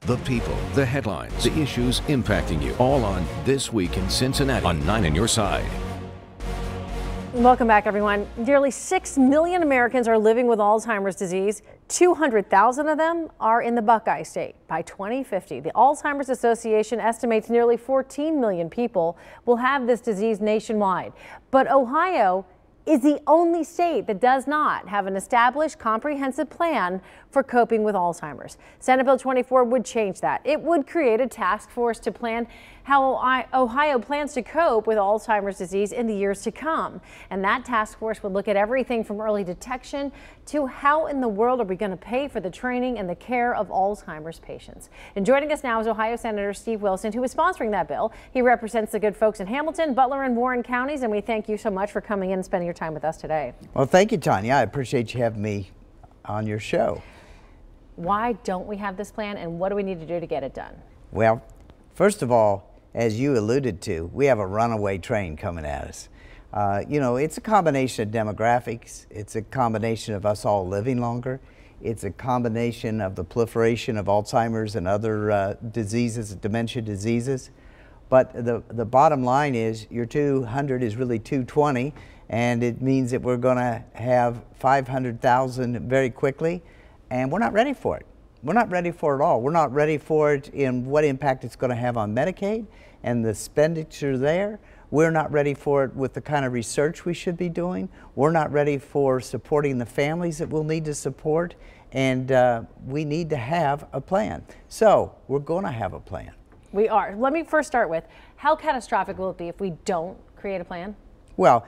The people, the headlines, the issues impacting you, all on This Week in Cincinnati on 9 on Your Side. Welcome back, everyone. Nearly 6 million Americans are living with Alzheimer's disease. 200,000 of them are in the Buckeye State. By 2050, the Alzheimer's Association estimates nearly 14 million people will have this disease nationwide. But Ohio is the only state that does not have an established comprehensive plan for coping with Alzheimer's. Senate Bill 24 would change that. It would create a task force to plan how Ohio plans to cope with Alzheimer's disease in the years to come. And that task force would look at everything from early detection to how in the world are we going to pay for the training and the care of Alzheimer's patients. And joining us now is Ohio Senator Steve Wilson, who is sponsoring that bill. He represents the good folks in Hamilton, Butler, and Warren counties, and we thank you so much for coming in and spending your time with us today. Well, thank you, Tanya. I appreciate you having me on your show. Why don't we have this plan, and what do we need to do to get it done? Well, first of all, as you alluded to, we have a runaway train coming at us. You know, it's a combination of demographics. It's a combination of us all living longer. It's a combination of the proliferation of Alzheimer's and other diseases, dementia diseases. But the bottom line is your 200 is really 220, and it means that we're going to have 500,000 very quickly, and we're not ready for it. We're not ready for it all. We're not ready for it in what impact it's going to have on Medicaid and the expenditure there. We're not ready for it with the kind of research we should be doing. We're not ready for supporting the families that we'll need to support, and we need to have a plan. So we're going to have a plan. We are. Let me first start with, how catastrophic will it be if we don't create a plan? Well,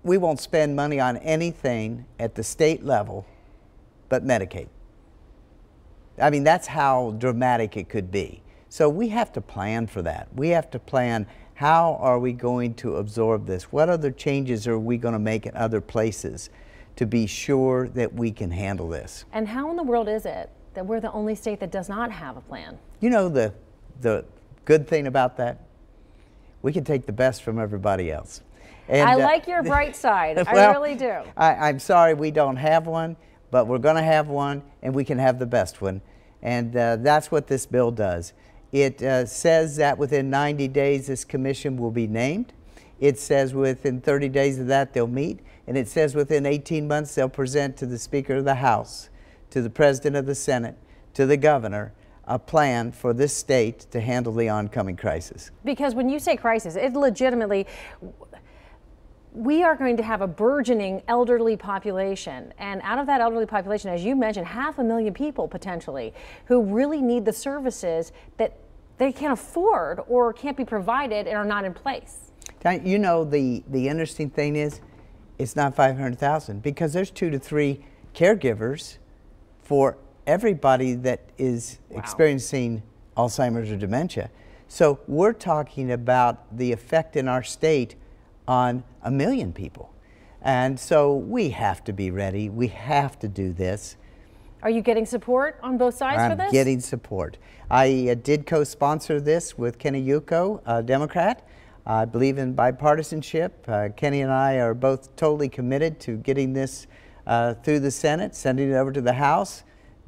we won't spend money on anything at the state level but Medicaid. I mean, that's how dramatic it could be. So we have to plan for that. We have to plan, how are we going to absorb this? What other changes are we going to make in other places to be sure that we can handle this? And how in the world is it that we're the only state that does not have a plan? You know, the good thing about that, we can take the best from everybody else. And, I like your bright side. Well, I really do. I'm sorry we don't have one, but we're going to have one, and we can have the best one. And that's what this bill does. It says that within 90 days this commission will be named. It says within 30 days of that they'll meet. And it says within 18 months they'll present to the Speaker of the House, to the President of the Senate, to the Governor, a plan for this state to handle the oncoming crisis. Because when you say crisis, it legitimately, we are going to have a burgeoning elderly population, and out of that elderly population, as you mentioned, 500,000 people potentially who really need the services that they can't afford or can't be provided and are not in place. You know, the interesting thing is, it's not 500,000 because there's 2 to 3 caregivers for everybody that is experiencing Alzheimer's or dementia. So we're talking about the effect in our state on 1 million people. And so we have to be ready. We have to do this. Are you getting support on both sides for this? I'm getting support. I did co-sponsor this with Kenny Yuko, a Democrat. I believe in bipartisanship. Kenny and I are both totally committed to getting this through the Senate, sending it over to the House,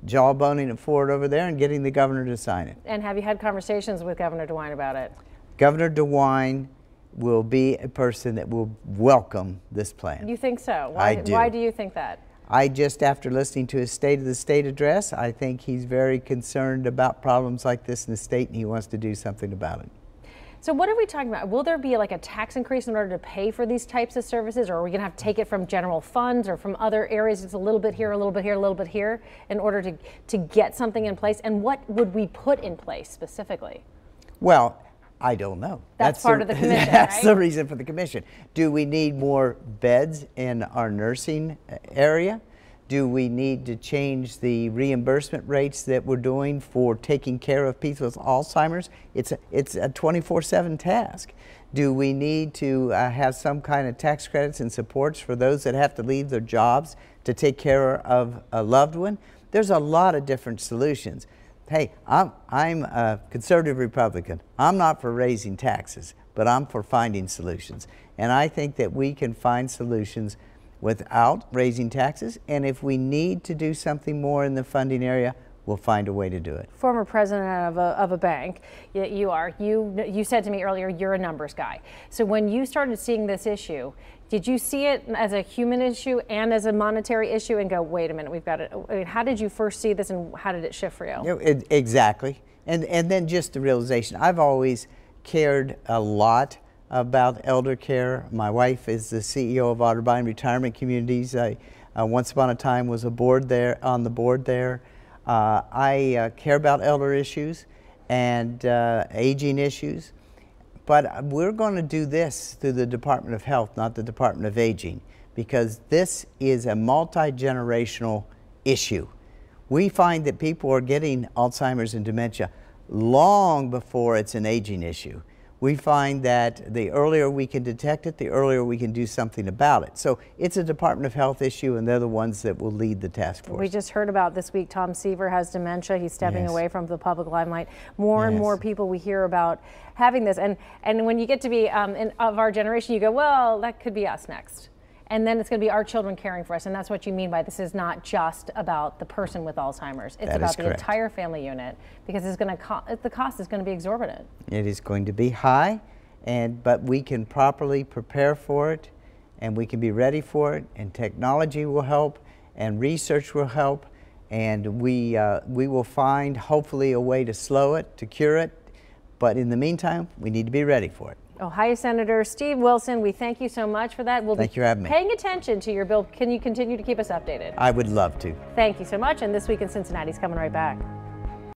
jawboning it forward over there, and getting the governor to sign it. And have you had conversations with Governor DeWine about it? Governor DeWine will be a person that will welcome this plan. You think so? I do. Why do you think that? I just, after listening to his State of the State address, I think he's very concerned about problems like this in the state, and he wants to do something about it. So what are we talking about? Will there be like a tax increase in order to pay for these types of services, or are we going to have to take it from general funds or from other areas? It's a little bit here, a little bit here, a little bit here in order to get something in place? And what would we put in place specifically? Well, I don't know. That's part of the commission, That's right? the reason for the commission. Do we need more beds in our nursing area? Do we need to change the reimbursement rates that we're doing for taking care of people with Alzheimer's? It's a 24/7 task. Do we need to have some kind of tax credits and supports for those that have to leave their jobs to take care of a loved one? There's a lot of different solutions. Hey, I'm a conservative Republican. I'm not for raising taxes, but I'm for finding solutions. And I think that we can find solutions without raising taxes. And if we need to do something more in the funding area, we'll find a way to do it. Former president of a bank, you said to me earlier, you're a numbers guy. So when you started seeing this issue, did you see it as a human issue and as a monetary issue and go, wait a minute, we've got it? I mean, how did you first see this and how did it shift for you? Exactly. And then just the realization, I've always cared a lot about elder care. My wife is the CEO of Otterbein Retirement Communities. I once upon a time was on the board there. I care about elder issues and aging issues, but we're going to do this through the Department of Health, not the Department of Aging, because this is a multi-generational issue. We find that people are getting Alzheimer's and dementia long before it's an aging issue. We find that the earlier we can detect it, the earlier we can do something about it. So it's a Department of Health issue, and they're the ones that will lead the task force. We just heard about this week, Tom Seaver has dementia. He's stepping away from the public limelight. More and more people we hear about having this. And when you get to be of our generation, you go, well, that could be us next. And then it's going to be our children caring for us. And that's what you mean by this is not just about the person with Alzheimer's. It's about the entire family unit, because it's going to the cost is going to be exorbitant. It is going to be high, but we can properly prepare for it, and we can be ready for it, and technology will help, and research will help, and we will find hopefully a way to slow it, to cure it. But in the meantime, we need to be ready for it. Ohio Senator Steve Wilson, we thank you so much for that. We'll Thank you for having me. Paying attention to your bill. Can you continue to keep us updated? I would love to. Thank you so much. And This Week in Cincinnati is coming right back.